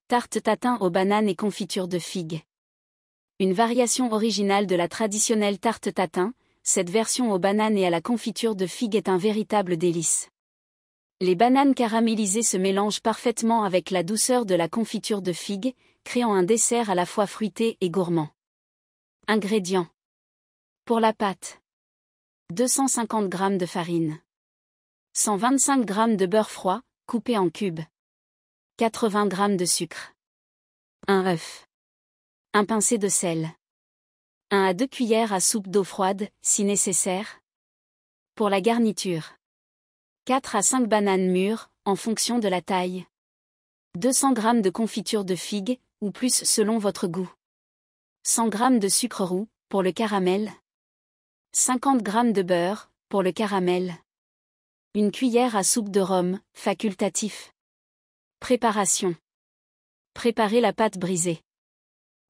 Tarte tatin aux bananes et confiture de figues. Une variation originale de la traditionnelle tarte tatin, cette version aux bananes et à la confiture de figues est un véritable délice. Les bananes caramélisées se mélangent parfaitement avec la douceur de la confiture de figues, créant un dessert à la fois fruité et gourmand. Ingrédients. Pour la pâte. 250 g de farine. 125 g de beurre froid, coupé en cubes. 80 g de sucre. Un œuf. Un pincé de sel. 1 à 2 cuillères à soupe d'eau froide, si nécessaire. Pour la garniture. 4 à 5 bananes mûres, en fonction de la taille. 200 g de confiture de figues, ou plus selon votre goût. 100 g de sucre roux, pour le caramel. 50 g de beurre, pour le caramel. 1 cuillère à soupe de rhum, facultatif. Préparation. Préparez la pâte brisée.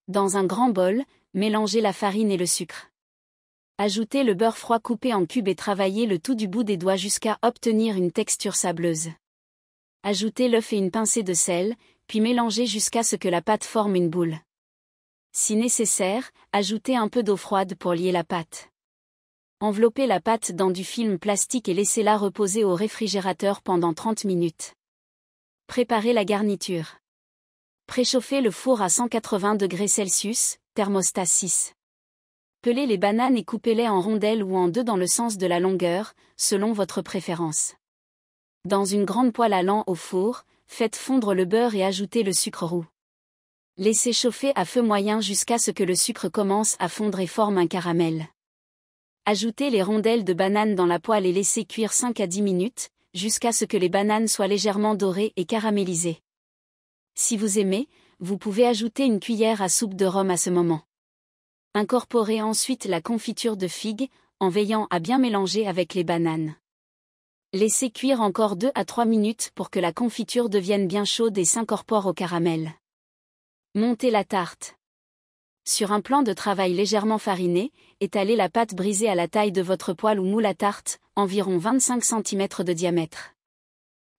Dans un grand bol, mélangez la farine et le sucre. Ajoutez le beurre froid coupé en cubes et travaillez le tout du bout des doigts jusqu'à obtenir une texture sableuse. Ajoutez l'œuf et une pincée de sel, puis mélangez jusqu'à ce que la pâte forme une boule. Si nécessaire, ajoutez un peu d'eau froide pour lier la pâte. Enveloppez la pâte dans du film plastique et laissez-la reposer au réfrigérateur pendant 30 minutes. Préparez la garniture. Préchauffez le four à 180 degrés Celsius, thermostat 6. Pelez les bananes et coupez-les en rondelles ou en dés dans le sens de la longueur, selon votre préférence. Dans une grande poêle à lent au four, faites fondre le beurre et ajoutez le sucre roux. Laissez chauffer à feu moyen jusqu'à ce que le sucre commence à fondre et forme un caramel. Ajoutez les rondelles de bananes dans la poêle et laissez cuire 5 à 10 minutes, jusqu'à ce que les bananes soient légèrement dorées et caramélisées. Si vous aimez, vous pouvez ajouter 1 cuillère à soupe de rhum à ce moment. Incorporez ensuite la confiture de figues, en veillant à bien mélanger avec les bananes. Laissez cuire encore 2 à 3 minutes pour que la confiture devienne bien chaude et s'incorpore au caramel. Montez la tarte. Sur un plan de travail légèrement fariné, étalez la pâte brisée à la taille de votre poêle ou moule à tarte, environ 25 cm de diamètre.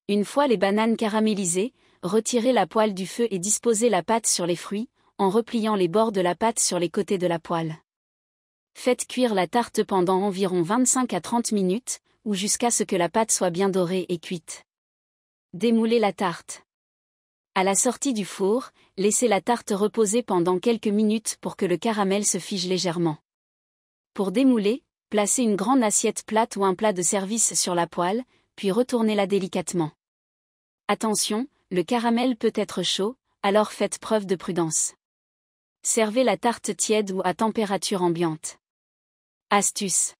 Une fois les bananes caramélisées, retirez la poêle du feu et disposez la pâte sur les fruits, en repliant les bords de la pâte sur les côtés de la poêle. Faites cuire la tarte pendant environ 25 à 30 minutes, ou jusqu'à ce que la pâte soit bien dorée et cuite. Démoulez la tarte. À la sortie du four, laissez la tarte reposer pendant quelques minutes pour que le caramel se fige légèrement. Pour démouler, placez une grande assiette plate ou un plat de service sur la poêle, puis retournez-la délicatement. Attention, le caramel peut être chaud, alors faites preuve de prudence. Servez la tarte tiède ou à température ambiante. Astuce.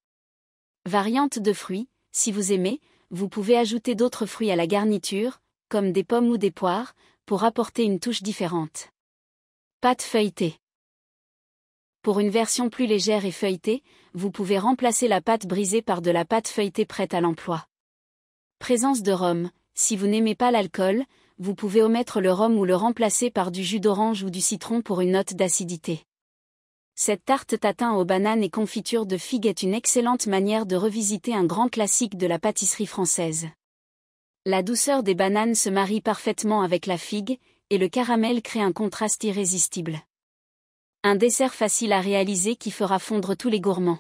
Variante de fruits, si vous aimez, vous pouvez ajouter d'autres fruits à la garniture, comme des pommes ou des poires, pour apporter une touche différente. Pâte feuilletée. Pour une version plus légère et feuilletée, vous pouvez remplacer la pâte brisée par de la pâte feuilletée prête à l'emploi. Présence de rhum. Si vous n'aimez pas l'alcool, vous pouvez omettre le rhum ou le remplacer par du jus d'orange ou du citron pour une note d'acidité. Cette tarte tatin aux bananes et confiture de figues est une excellente manière de revisiter un grand classique de la pâtisserie française. La douceur des bananes se marie parfaitement avec la figue, et le caramel crée un contraste irrésistible. Un dessert facile à réaliser qui fera fondre tous les gourmands.